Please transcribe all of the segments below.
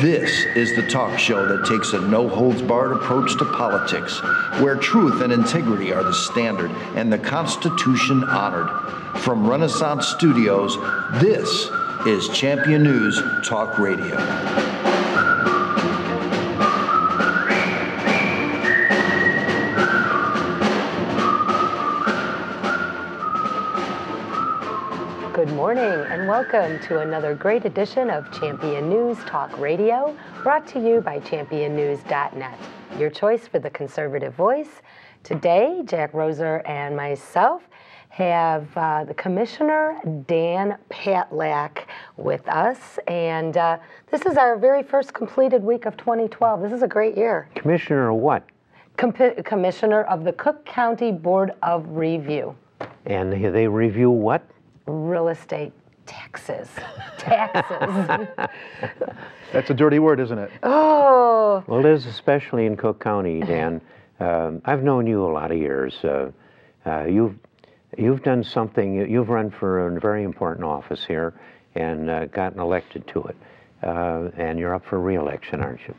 This is the talk show that takes a no-holds-barred approach to politics, where truth and integrity are the standard and the Constitution honored. From Renaissance Studios, this is Champion News Talk Radio. Good morning and welcome to another great edition of Champion News Talk Radio, brought to you by championnews.net, your choice for the conservative voice. Today, Jack Roeser and myself have the Commissioner Dan Patlak with us, and this is our very first completed week of 2012. This is a great year. Commissioner of what? Commissioner of the Cook County Board of Review. And they review what? Real estate taxes. Taxes. That's a dirty word, isn't it? Oh. Well, it is, especially in Cook County, Dan. I've known you a lot of years. You've done something. You've run for a very important office here and gotten elected to it. And you're up for re-election, aren't you?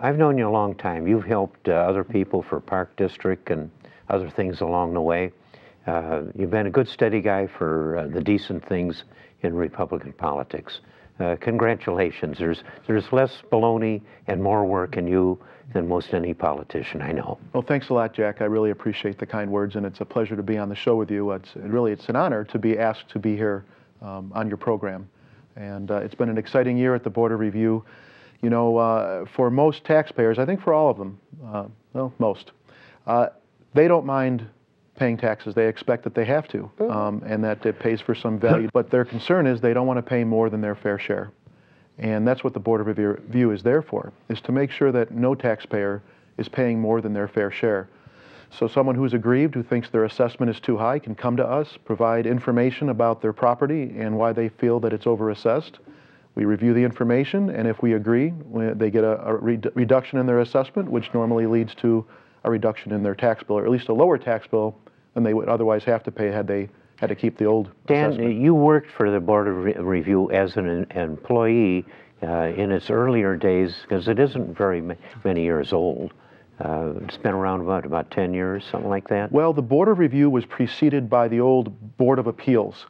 I've known you a long time. You've helped other people for Park District and other things along the way. You've been a good, steady guy for the decent things in Republican politics. Congratulations. There's less baloney and more work in you than most any politician I know. Well, thanks a lot, Jack. I really appreciate the kind words, and it's a pleasure to be on the show with you. It's an honor to be asked to be here on your program. And it's been an exciting year at the Board of Review. You know, for most taxpayers, I think for all of them, well, most, they don't mind paying taxes. They expect that they have to, and that it pays for some value. But their concern is they don't want to pay more than their fair share. And that's what the Board of Review is there for, is to make sure that no taxpayer is paying more than their fair share. So someone who's aggrieved, who thinks their assessment is too high, can come to us, provide information about their property and why they feel that it's overassessed. We review the information, and if we agree, they get a reduction in their assessment, which normally leads to a reduction in their tax bill, or at least a lower tax bill than they would otherwise have to pay had they had to keep the old Dan, assessment. you worked for the Board of Review as an employee in its earlier days, because it isn't very many years old. It's been around about 10 years, something like that? Well, the Board of Review was preceded by the old Board of Appeals.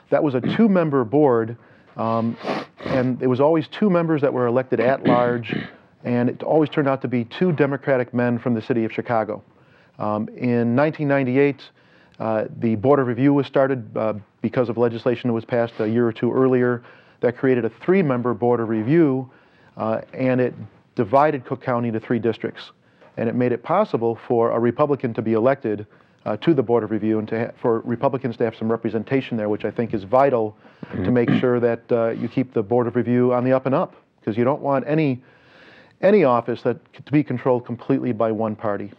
That was a two-member board, and it was always two members that were elected at large, and it always turned out to be two Democratic men from the city of Chicago. In 1998, the Board of Review was started because of legislation that was passed a year or two earlier that created a three-member Board of Review, and it divided Cook County into 3 districts. And it made it possible for a Republican to be elected to the Board of Review, and for Republicans to have some representation there, which I think is vital to make sure that you keep the Board of Review on the up and up, because you don't want any office to be controlled completely by one party.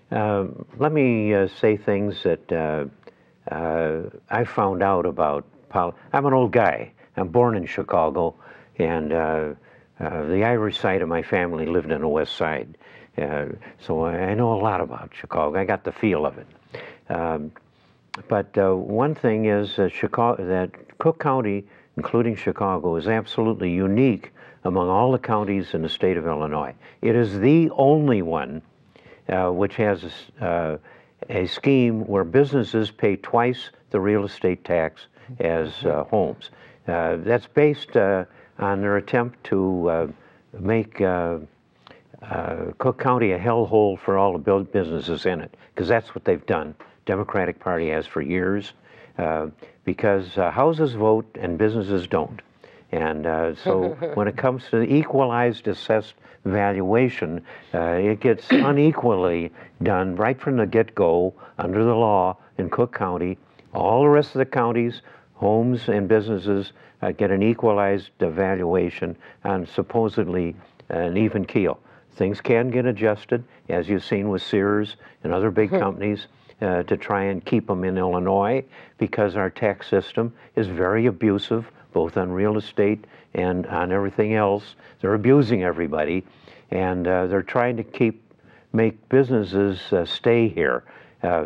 Let me say things that I found out about I'm an old guy. I'm born in Chicago, and the Irish side of my family lived on the west side. So I know a lot about Chicago. I got the feel of it. But one thing is that Cook County, including Chicago, is absolutely unique among all the counties in the state of Illinois. It is the only one which has a scheme where businesses pay twice the real estate tax as homes. That's based on their attempt to make Cook County a hellhole for all the businesses in it, because that's what they've done. Democratic Party has for years, because houses vote and businesses don't. And so when it comes to the equalized assessed valuation, it gets unequally done right from the get-go under the law in Cook County. All the rest of the counties, homes and businesses get an equalized valuation on supposedly an even keel. Things can get adjusted, as you've seen with Sears and other big companies, to try and keep them in Illinois, because our tax system is very abusive, both on real estate and on everything else. They're abusing everybody, and they're trying to make businesses stay here,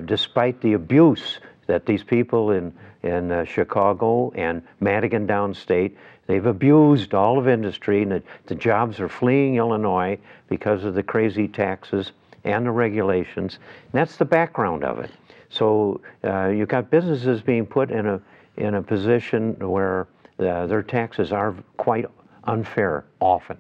despite the abuse that these people in Chicago and Madigan downstate, they've abused all of industry, and the jobs are fleeing Illinois because of the crazy taxes and the regulations. And that's the background of it. So you've got businesses being put in a position where their taxes are quite unfair often.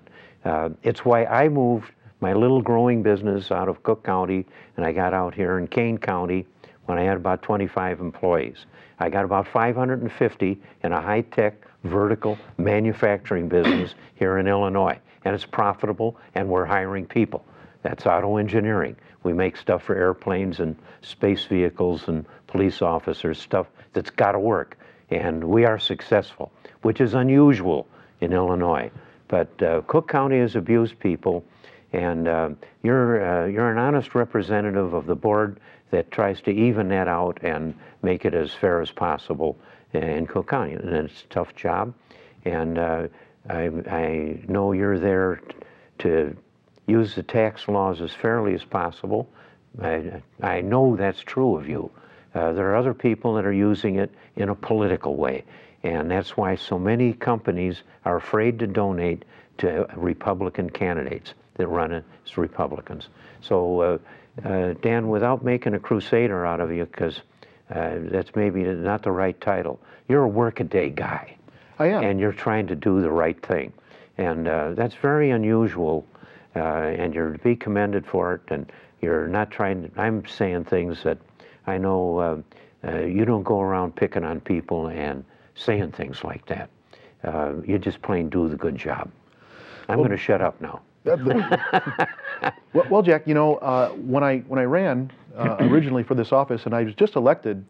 It's why I moved my little growing business out of Cook County, and I got out here in Kane County when I had about 25 employees. I got about 550 in a high-tech vertical manufacturing business here in Illinois, and it's profitable, and we're hiring people. That's auto engineering. We make stuff for airplanes and space vehicles and police officers, stuff that's got to work, and we are successful, which is unusual in Illinois. But Cook County has abused people, and you're an honest representative of the board that tries to even that out and make it as fair as possible in Cook County. And it's a tough job, and I know you're there to use the tax laws as fairly as possible. I know that's true of you. There are other people that are using it in a political way, and that's why so many companies are afraid to donate to Republican candidates that run as Republicans. So, Dan, without making a crusader out of you, because that's maybe not the right title, you're a workaday guy. I am. And you're trying to do the right thing. And that's very unusual, and you're to be commended for it, and you're not trying to, I'm saying things that I know you don't go around picking on people and saying things like that. You just plain do the good job. I'm going to shut up now. Well, Jack, you know, when I ran originally for this office, and I was just elected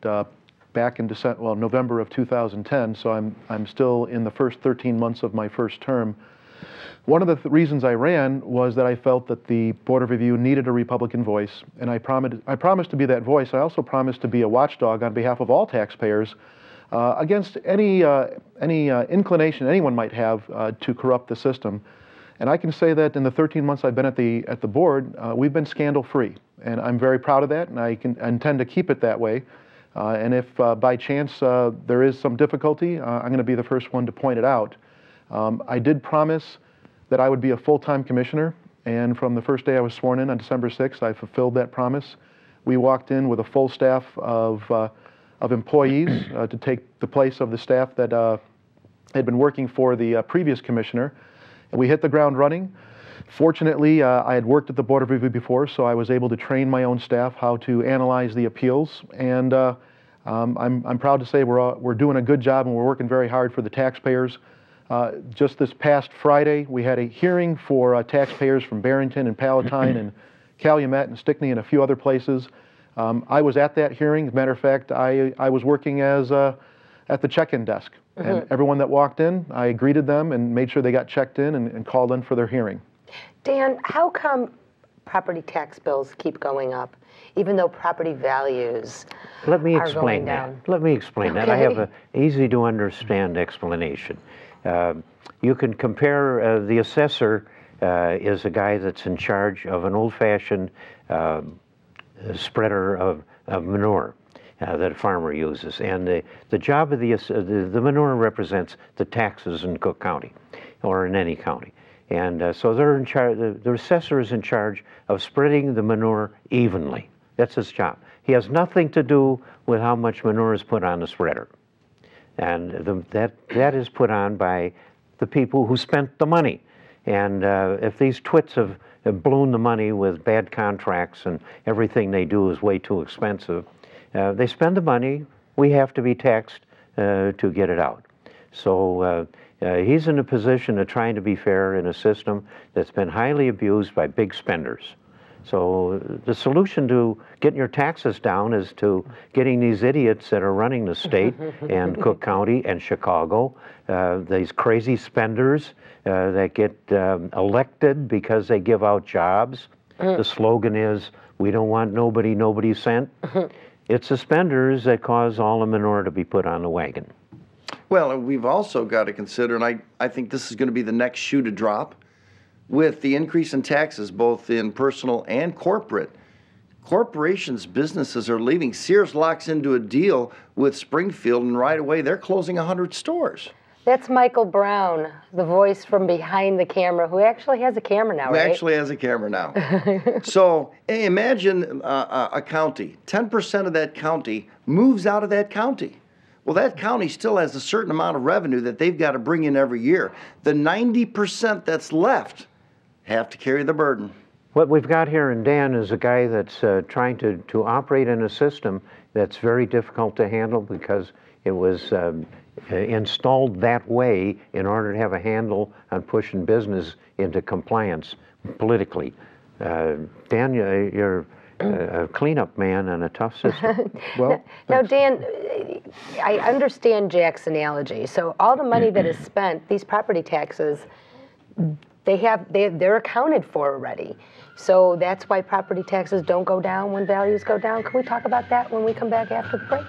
back in November of 2010, so I'm still in the first 13 months of my first term. One of the reasons I ran was that I felt that the Board of Review needed a Republican voice, and I promised to be that voice. I also promised to be a watchdog on behalf of all taxpayers against any inclination anyone might have to corrupt the system. And I can say that in the 13 months I've been at the board, we've been scandal-free, and I'm very proud of that, and I intend to keep it that way. And if by chance there is some difficulty, I'm going to be the first one to point it out. I did promise that I would be a full-time commissioner, and from the first day I was sworn in on December 6th, I fulfilled that promise. We walked in with a full staff of employees to take the place of the staff that had been working for the previous commissioner. And we hit the ground running. Fortunately, I had worked at the Board of Review before, so I was able to train my own staff how to analyze the appeals. And I'm proud to say we're doing a good job, and we're working very hard for the taxpayers. Just this past Friday, we had a hearing for taxpayers from Barrington and Palatine and Calumet and Stickney and a few other places. I was at that hearing. As a matter of fact, I was working as at the check-in desk. And everyone that walked in, I greeted them and made sure they got checked in and called in for their hearing. Dan, how come property tax bills keep going up, even though property values Let me are explain going that. down? Let me explain that. I have an easy-to-understand explanation. You can compare the assessor is a guy that's in charge of an old-fashioned spreader of manure that a farmer uses, and the job of the manure represents the taxes in Cook County or in any county, and so they're in charge. The assessor is in charge of spreading the manure evenly. That's his job. He has nothing to do with how much manure is put on the spreader, and that is put on by the people who spent the money. And if these twits have blown the money with bad contracts and everything they do is way too expensive, they spend the money, we have to be taxed to get it out. So he's in a position of trying to be fair in a system that's been highly abused by big spenders. So the solution to getting your taxes down is to getting these idiots that are running the state and Cook County and Chicago, these crazy spenders that get elected because they give out jobs. The slogan is, we don't want nobody sent. It's the spenders that cause all the manure to be put on the wagon. Well, and we've also got to consider, and I think this is going to be the next shoe to drop, with the increase in taxes, both in personal and corporate, corporations, businesses are leaving. Sears locks into a deal with Springfield, and right away they're closing 100 stores. That's Michael Brown, the voice from behind the camera, who actually has a camera now, Who right? actually has a camera now. So imagine a county. 10% of that county moves out of that county. Well, that county still has a certain amount of revenue that they've got to bring in every year. The 90% that's left have to carry the burden. What we've got here in Dan is a guy that's trying to operate in a system that's very difficult to handle because it was installed that way in order to have a handle on pushing business into compliance politically. Dan, you're a cleanup man in a tough system. Well, now, Dan, I understand Jack's analogy. So all the money that is spent, these property taxes, they're accounted for already. So that's why property taxes don't go down when values go down. Can we talk about that when we come back after the break?